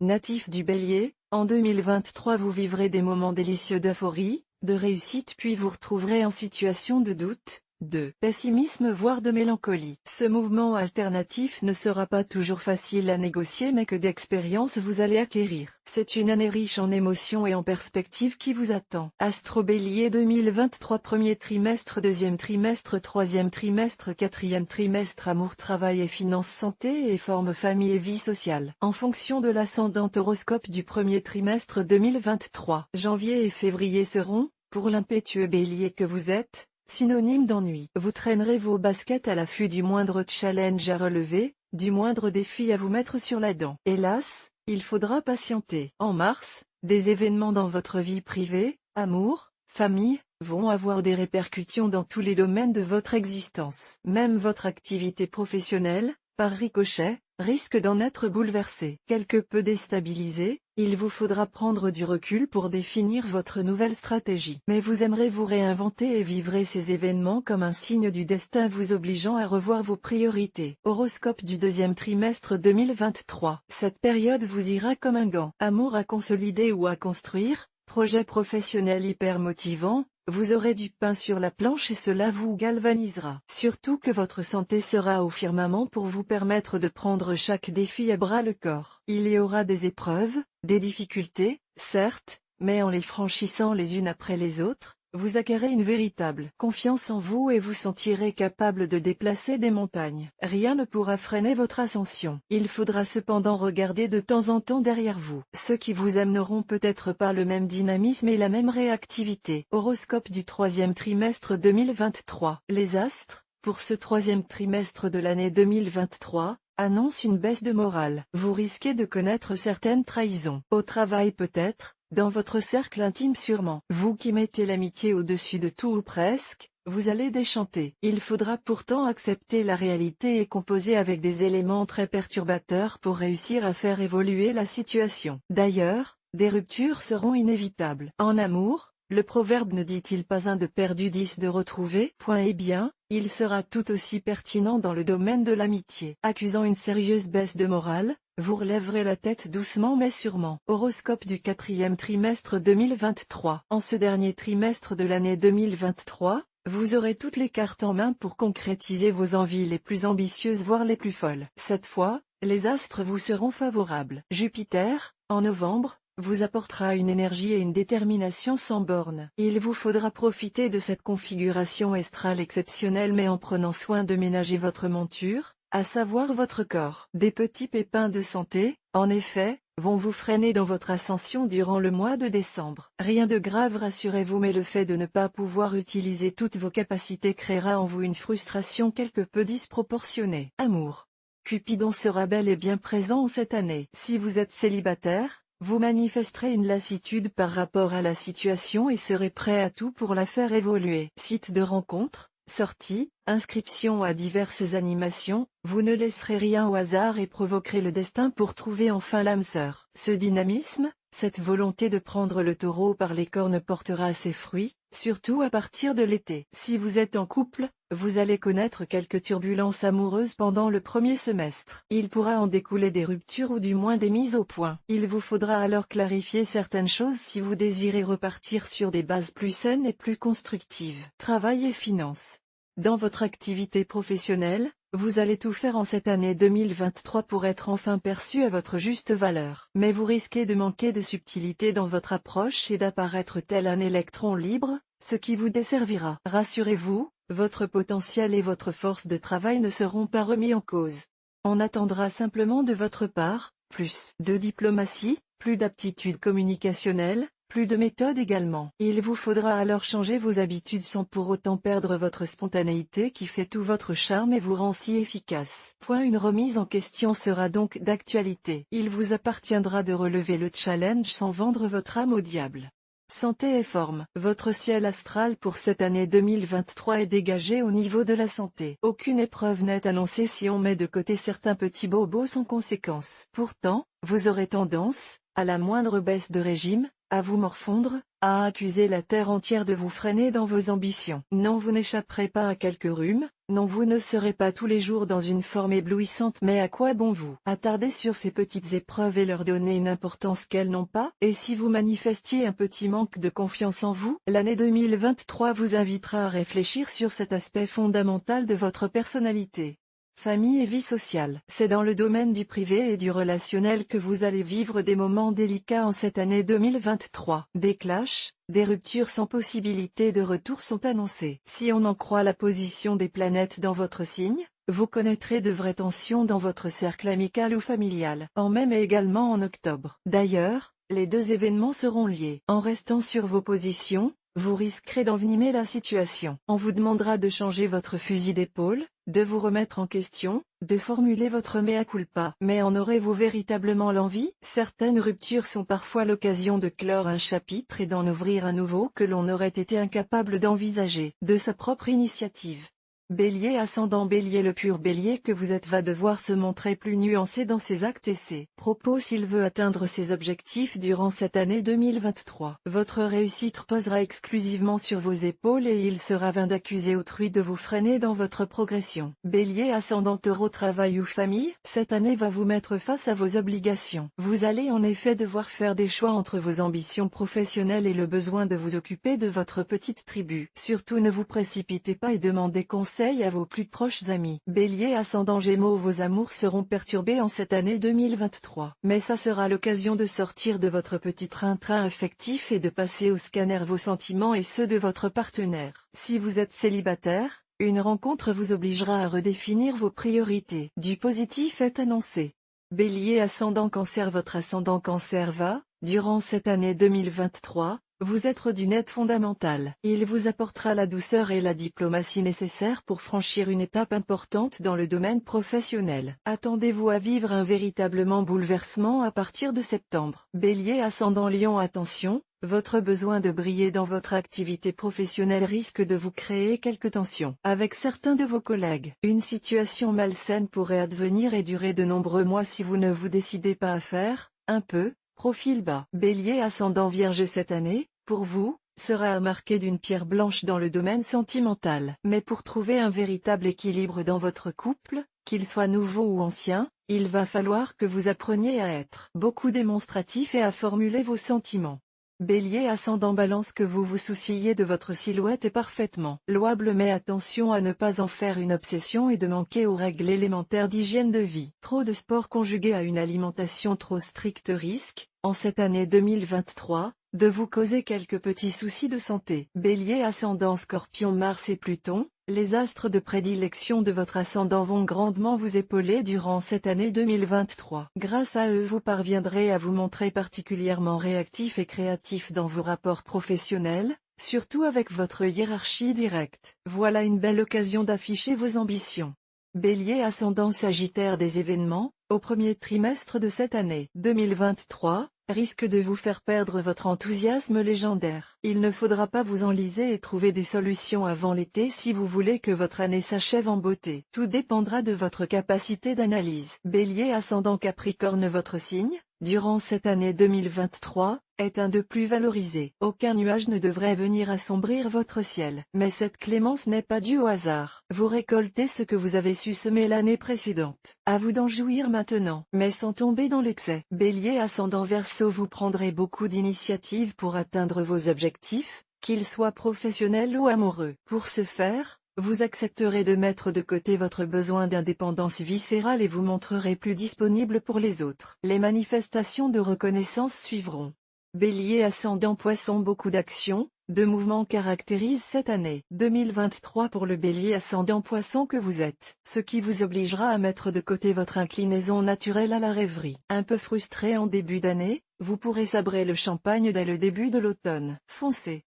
Natif du Bélier, en 2023 vous vivrez des moments délicieux d'euphorie, de réussite puis vous retrouverez en situation de doute, de pessimisme voire de mélancolie. Ce mouvement alternatif ne sera pas toujours facile à négocier mais que d'expérience vous allez acquérir. C'est une année riche en émotions et en perspectives qui vous attend. Astro Bélier 2023 premier trimestre, deuxième trimestre, troisième trimestre, quatrième trimestre, amour, travail et finances, santé et forme, famille et vie sociale. En fonction de l'ascendant horoscope du premier trimestre 2023, janvier et février seront, pour l'impétueux Bélier que vous êtes, synonyme d'ennui. Vous traînerez vos baskets à l'affût du moindre challenge à relever, du moindre défi à vous mettre sur la dent. Hélas, il faudra patienter. En mars, des événements dans votre vie privée, amour, famille, vont avoir des répercussions dans tous les domaines de votre existence. Même votre activité professionnelle, par ricochet, risque d'en être bouleversée. Quelque peu déstabilisé, il vous faudra prendre du recul pour définir votre nouvelle stratégie. Mais vous aimerez vous réinventer et vivrez ces événements comme un signe du destin vous obligeant à revoir vos priorités. Horoscope du deuxième trimestre 2023. Cette période vous ira comme un gant. Amour à consolider ou à construire, projet professionnel hyper motivant, vous aurez du pain sur la planche et cela vous galvanisera. Surtout que votre santé sera au firmament pour vous permettre de prendre chaque défi à bras le corps. Il y aura des épreuves, des difficultés, certes, mais en les franchissant les unes après les autres, vous acquérez une véritable confiance en vous et vous sentirez capable de déplacer des montagnes. Rien ne pourra freiner votre ascension. Il faudra cependant regarder de temps en temps derrière vous. Ceux qui vous aiment n'auront peut-être pas le même dynamisme et la même réactivité. Horoscope du troisième trimestre 2023. Les astres, pour ce troisième trimestre de l'année 2023, annonce une baisse de morale. Vous risquez de connaître certaines trahisons. Au travail peut-être, dans votre cercle intime sûrement. Vous qui mettez l'amitié au-dessus de tout ou presque, vous allez déchanter. Il faudra pourtant accepter la réalité et composer avec des éléments très perturbateurs pour réussir à faire évoluer la situation. D'ailleurs, des ruptures seront inévitables. En amour, le proverbe ne dit-il pas un de perdu 10 de retrouvé? Eh bien, il sera tout aussi pertinent dans le domaine de l'amitié. Accusant une sérieuse baisse de morale, vous relèverez la tête doucement mais sûrement. Horoscope du quatrième trimestre 2023. En ce dernier trimestre de l'année 2023, vous aurez toutes les cartes en main pour concrétiser vos envies les plus ambitieuses voire les plus folles. Cette fois, les astres vous seront favorables. Jupiter, en novembre, vous apportera une énergie et une détermination sans borne. Il vous faudra profiter de cette configuration astrale exceptionnelle mais en prenant soin de ménager votre monture, à savoir votre corps. Des petits pépins de santé, en effet, vont vous freiner dans votre ascension durant le mois de décembre. Rien de grave rassurez-vous mais le fait de ne pas pouvoir utiliser toutes vos capacités créera en vous une frustration quelque peu disproportionnée. Amour. Cupidon sera bel et bien présent cette année. Si vous êtes célibataire, vous manifesterez une lassitude par rapport à la situation et serez prêt à tout pour la faire évoluer. Site de rencontre, sorties, inscriptions à diverses animations, vous ne laisserez rien au hasard et provoquerez le destin pour trouver enfin l'âme sœur. Ce dynamisme, cette volonté de prendre le taureau par les cornes portera ses fruits, surtout à partir de l'été. Si vous êtes en couple, vous allez connaître quelques turbulences amoureuses pendant le premier semestre. Il pourra en découler des ruptures ou du moins des mises au point. Il vous faudra alors clarifier certaines choses si vous désirez repartir sur des bases plus saines et plus constructives. Travail et finances. Dans votre activité professionnelle, vous allez tout faire en cette année 2023 pour être enfin perçu à votre juste valeur. Mais vous risquez de manquer de subtilité dans votre approche et d'apparaître tel un électron libre, ce qui vous desservira. Rassurez-vous, votre potentiel et votre force de travail ne seront pas remis en cause. On attendra simplement de votre part, plus de diplomatie, plus d'aptitude communicationnelle, plus de méthode également. Il vous faudra alors changer vos habitudes sans pour autant perdre votre spontanéité qui fait tout votre charme et vous rend si efficace. Une remise en question sera donc d'actualité. Il vous appartiendra de relever le challenge sans vendre votre âme au diable. Santé et forme. Votre ciel astral pour cette année 2023 est dégagé au niveau de la santé. Aucune épreuve n'est annoncée si on met de côté certains petits bobos sans conséquence. Pourtant, vous aurez tendance, à la moindre baisse de régime, à vous morfondre, à accuser la terre entière de vous freiner dans vos ambitions. Non, vous n'échapperez pas à quelques rhumes, non, vous ne serez pas tous les jours dans une forme éblouissante, mais à quoi bon vous attarder sur ces petites épreuves et leur donner une importance qu'elles n'ont pas? Et si vous manifestiez un petit manque de confiance en vous, l'année 2023 vous invitera à réfléchir sur cet aspect fondamental de votre personnalité. Famille et vie sociale. C'est dans le domaine du privé et du relationnel que vous allez vivre des moments délicats en cette année 2023. Des clashs, des ruptures sans possibilité de retour sont annoncées. Si on en croit la position des planètes dans votre signe, vous connaîtrez de vraies tensions dans votre cercle amical ou familial, en mai mais également en octobre. D'ailleurs, les deux événements seront liés. En restant sur vos positions, vous risquerez d'envenimer la situation. On vous demandera de changer votre fusil d'épaule, de vous remettre en question, de formuler votre mea culpa. Mais en aurez-vous véritablement l'envie? Certaines ruptures sont parfois l'occasion de clore un chapitre et d'en ouvrir un nouveau que l'on aurait été incapable d'envisager de sa propre initiative. Bélier ascendant Bélier. Le pur Bélier que vous êtes va devoir se montrer plus nuancé dans ses actes et ses propos s'il veut atteindre ses objectifs durant cette année 2023. Votre réussite reposera exclusivement sur vos épaules et il sera vain d'accuser autrui de vous freiner dans votre progression. Bélier ascendant Taureau. Travail ou famille, cette année va vous mettre face à vos obligations. Vous allez en effet devoir faire des choix entre vos ambitions professionnelles et le besoin de vous occuper de votre petite tribu. Surtout ne vous précipitez pas et demandez conseil à vos plus proches amis. Bélier ascendant Gémeaux. Vos amours seront perturbés en cette année 2023. Mais ça sera l'occasion de sortir de votre petit train-train affectif et de passer au scanner vos sentiments et ceux de votre partenaire. Si vous êtes célibataire, une rencontre vous obligera à redéfinir vos priorités. Du positif est annoncé. Bélier ascendant Cancer. Votre ascendant Cancer va, durant cette année 2023, vous être d'une aide fondamentale. Il vous apportera la douceur et la diplomatie nécessaires pour franchir une étape importante dans le domaine professionnel. Attendez-vous à vivre un véritablement bouleversement à partir de septembre. Bélier ascendant Lion. Attention, votre besoin de briller dans votre activité professionnelle risque de vous créer quelques tensions avec certains de vos collègues. Une situation malsaine pourrait advenir et durer de nombreux mois si vous ne vous décidez pas à faire un peu profil bas. Bélier ascendant Vierge. Cette année, pour vous, sera marquée d'une pierre blanche dans le domaine sentimental. Mais pour trouver un véritable équilibre dans votre couple, qu'il soit nouveau ou ancien, il va falloir que vous appreniez à être beaucoup démonstratif et à formuler vos sentiments. Bélier ascendant Balance. Que vous vous souciez de votre silhouette est parfaitement louable, mais attention à ne pas en faire une obsession et de manquer aux règles élémentaires d'hygiène de vie. Trop de sport conjugué à une alimentation trop stricte risque, en cette année 2023, de vous causer quelques petits soucis de santé. Bélier ascendant Scorpion. Mars et Pluton, les astres de prédilection de votre ascendant vont grandement vous épauler durant cette année 2023. Grâce à eux vous parviendrez à vous montrer particulièrement réactif et créatif dans vos rapports professionnels, surtout avec votre hiérarchie directe. Voilà une belle occasion d'afficher vos ambitions. Bélier ascendant Sagittaire. Des événements, au premier trimestre de cette année 2023, risque de vous faire perdre votre enthousiasme légendaire. Il ne faudra pas vous enliser et trouver des solutions avant l'été si vous voulez que votre année s'achève en beauté. Tout dépendra de votre capacité d'analyse. Bélier ascendant Capricorne. Votre signe, durant cette année 2023, est un de plus valorisé. Aucun nuage ne devrait venir assombrir votre ciel. Mais cette clémence n'est pas due au hasard. Vous récoltez ce que vous avez su semer l'année précédente. À vous d'en jouir maintenant, mais sans tomber dans l'excès. Bélier ascendant Verseau. Vous prendrez beaucoup d'initiatives pour atteindre vos objectifs, qu'ils soient professionnels ou amoureux. Pour ce faire, vous accepterez de mettre de côté votre besoin d'indépendance viscérale et vous montrerez plus disponible pour les autres. Les manifestations de reconnaissance suivront. Bélier ascendant Poisson. Beaucoup d'actions, de mouvements caractérisent cette année 2023 pour le Bélier ascendant Poisson que vous êtes, ce qui vous obligera à mettre de côté votre inclinaison naturelle à la rêverie. Un peu frustré en début d'année, vous pourrez sabrer le champagne dès le début de l'automne. Foncez.